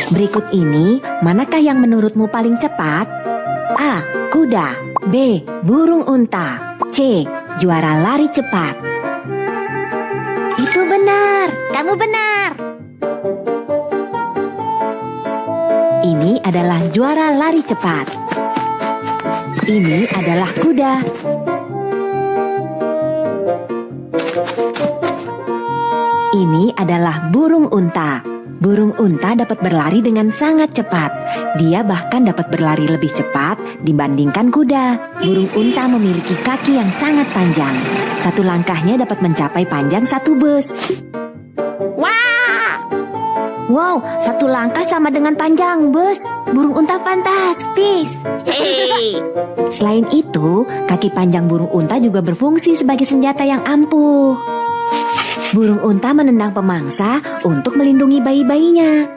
Berikut ini, manakah yang menurutmu paling cepat? A. Kuda. B. Burung unta. C. Juara lari cepat. Itu benar, kamu benar. Ini adalah juara lari cepat. Ini adalah kuda. Ini adalah burung unta. Burung unta dapat berlari dengan sangat cepat. Dia bahkan dapat berlari lebih cepat dibandingkan kuda. Burung unta memiliki kaki yang sangat panjang. Satu langkahnya dapat mencapai panjang satu bus. Wah! Wow, satu langkah sama dengan panjang bus. Burung unta fantastis. Hei! Selain itu, kaki panjang burung unta juga berfungsi sebagai senjata yang ampuh. Burung unta menendang pemangsa untuk melindungi bayi-bayinya.